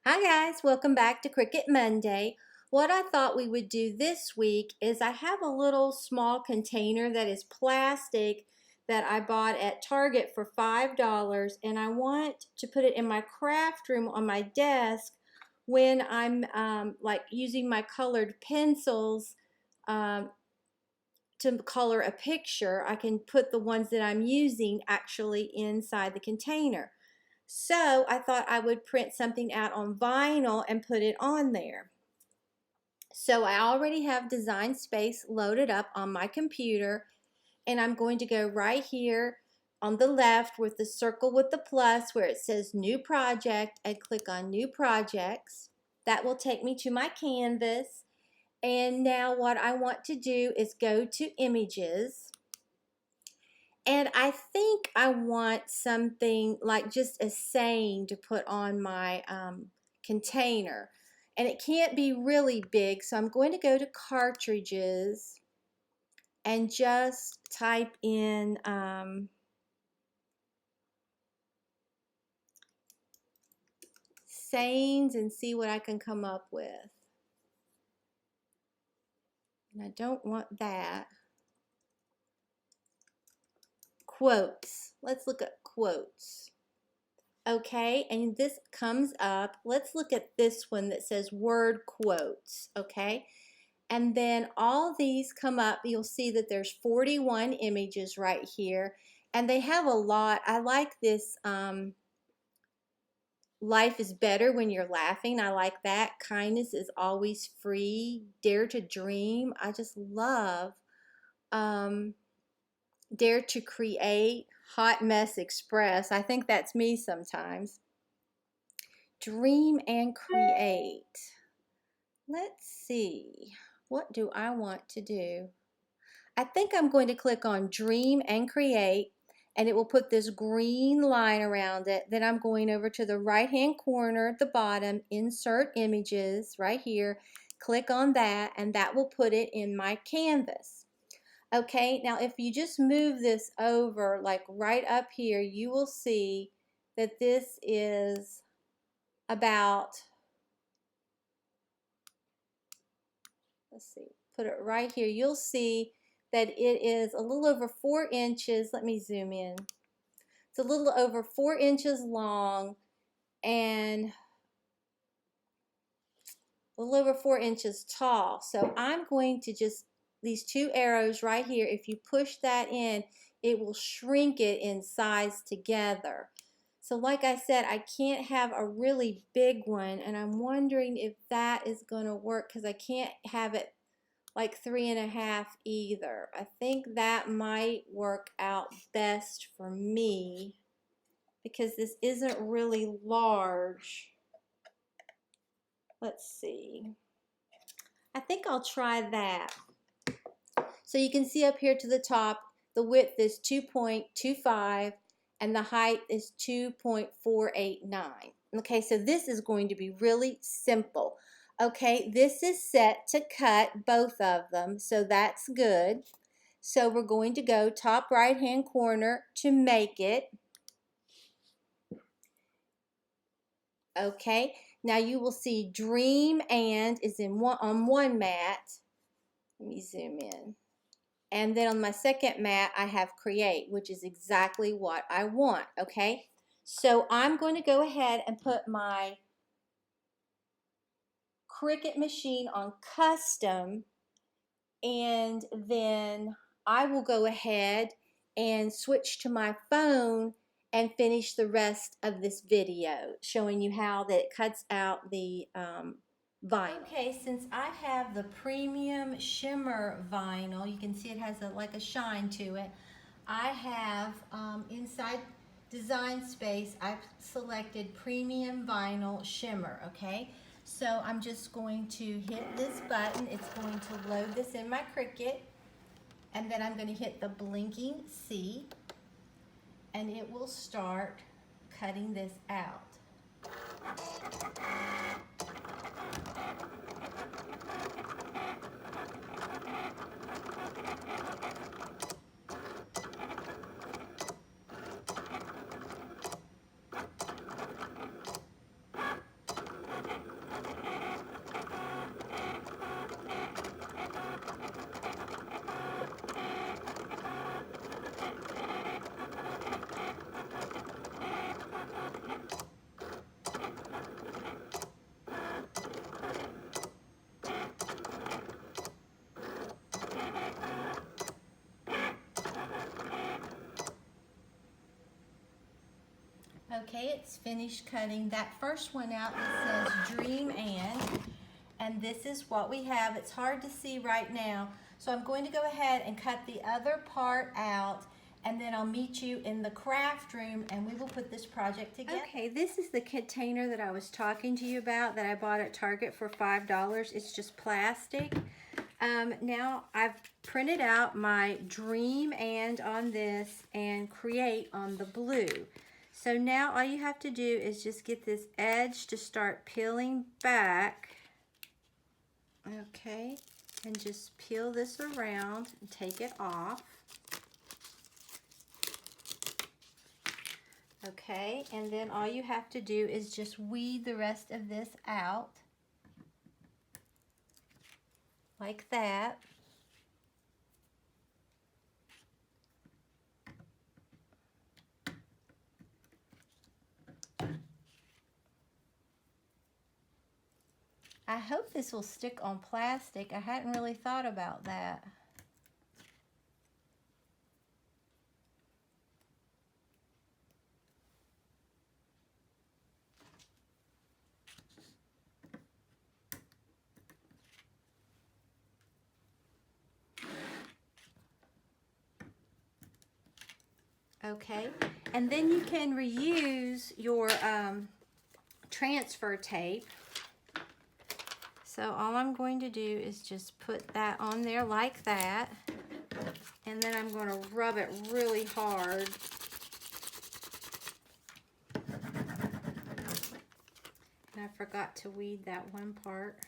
Hi guys, welcome back to Cricut Monday. What I thought we would do this week is I have a little small container that is plastic that I bought at Target for $5, and I want to put it in my craft room on my desk when I'm like using my colored pencils to color a picture. I can put the ones that I'm using actually inside the container. So I thought I would print something out on vinyl and put it on there. So I already have Design Space loaded up on my computer, and I'm going to go right here on the left with the circle with the plus where it says New Project and click on New Projects. That will take me to my canvas. And now what I want to do is go to Images. And I think I want something like just a saying to put on my container. And it can't be really big, so I'm going to go to Cartridges and just type in sayings and see what I can come up with. And I don't want that. Quotes. Let's look at quotes. Okay, and this comes up. Let's look at this one that says word quotes, okay? And then all these come up. You'll see that there's 41 images right here, and they have a lot. I like this life is better when you're laughing. I like that. Kindness is always free. Dare to dream. I just love dare to create. Hot mess express. I think that's me sometimes. Dream and create. Let's see. What do I want to do? I think I'm going to click on Dream and Create, and it will put this green line around it. Then I'm going over to the right-hand corner at the bottom, Insert Images, right here. Click on that, and that will put it in my canvas. Okay, now if you just move this over, like right up here, you will see that this is about, let's see, put it right here. You'll see that it is a little over 4 inches. Let me zoom in. It's a little over 4 inches long and a little over 4 inches tall. So I'm going to just, these two arrows right here, if you push that in, it will shrink it in size together. So like I said, I can't have a really big one, and I'm wondering if that is going to work because I can't have it like 3.5 either. I think that might work out best for me because this isn't really large. Let's see. I think I'll try that. So you can see up here to the top, the width is 2.25 and the height is 2.489. Okay, so this is going to be really simple. Okay, this is set to cut both of them, so that's good. So we're going to go top right hand corner to make it. Okay, now you will see Dream and is on one mat. Let me zoom in. And then on my second mat, I have Create, which is exactly what I want, okay? So I'm going to go ahead and put my Cricut machine on Custom, and then I will go ahead and switch to my phone and finish the rest of this video, showing you how that it cuts out the vinyl. Okay, since I have the premium shimmer vinyl, you can see it has like a shine to it. I have inside Design Space, I've selected premium vinyl shimmer, okay? So I'm just going to hit this button. It's going to load this in my Cricut, and then I'm going to hit the blinking C, and it will start cutting this out. Okay, it's finished cutting that first one out that says Dream and this is what we have. It's hard to see right now, so I'm going to go ahead and cut the other part out, and then I'll meet you in the craft room and we will put this project together. Okay, this is the container that I was talking to you about that I bought at Target for $5. It's just plastic. Now I've printed out my Dream and on this and Create on the blue. So now all you have to do is just get this edge to start peeling back. Okay, and just peel this around and take it off. Okay, and then all you have to do is just weed the rest of this out. Like that. I hope this will stick on plastic. I hadn't really thought about that. Okay, and then you can reuse your transfer tape. So all I'm going to do is just put that on there like that, and then I'm going to rub it really hard. And I forgot to weed that one part.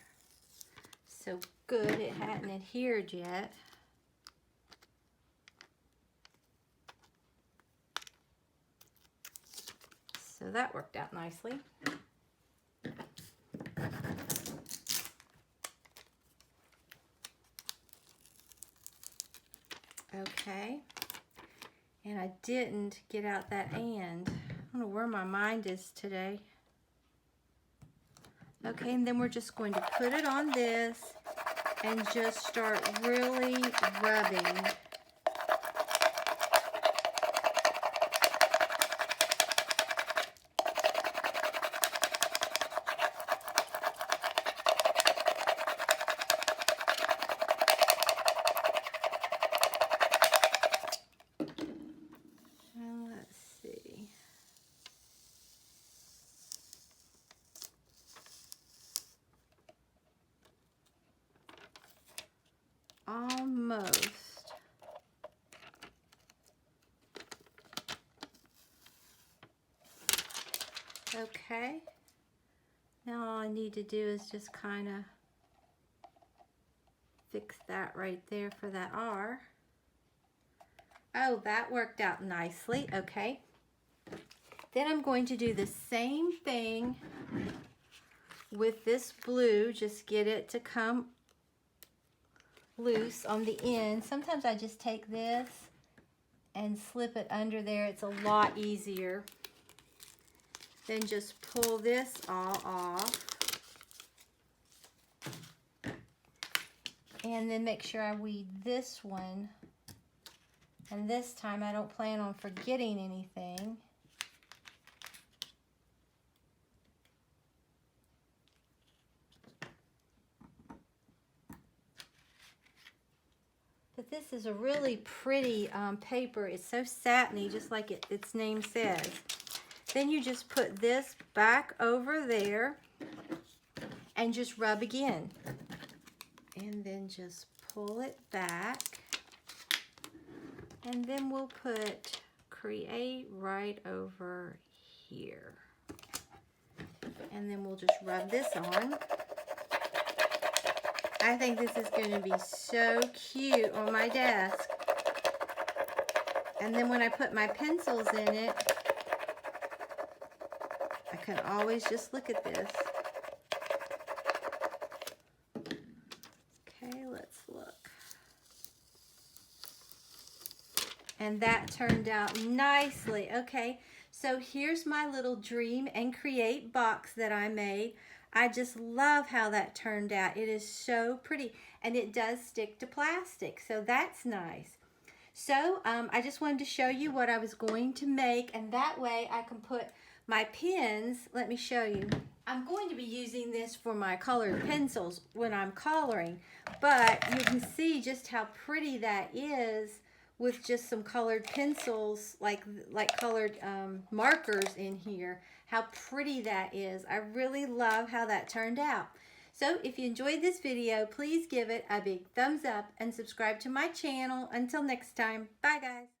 So good, it hadn't adhered yet. So that worked out nicely. Okay, and I didn't get out that and. I don't know where my mind is today. Okay, and then we're just going to put it on this and just start really rubbing. Almost. Okay. Now all I need to do is just kind of fix that right there for that R. Oh, that worked out nicely. Okay. Then I'm going to do the same thing with this blue. Just get it to come loose on the end. Sometimes I just take this and slip it under there. It's a lot easier. Then just pull this all off. And then make sure I weed this one. And this time I don't plan on forgetting anything. But this is a really pretty paper. It's so satiny, just like its name says. Then you just put this back over there and just rub again. And then just pull it back. And then we'll put Create right over here. And then we'll just rub this on. I think this is going to be so cute on my desk. And then when I put my pencils in it, I can always just look at this. Okay, let's look. And that turned out nicely. Okay, so here's my little Dream and Create box that I made. I just love how that turned out. It is so pretty, and it does stick to plastic, so that's nice. So I just wanted to show you what I was going to make, and that way I can put my pens, let me show you. I'm going to be using this for my colored pencils when I'm coloring, but you can see just how pretty that is with just some colored pencils, like colored markers in here. How pretty that is. I really love how that turned out. So if you enjoyed this video, please give it a big thumbs up and subscribe to my channel. Until next time, bye guys.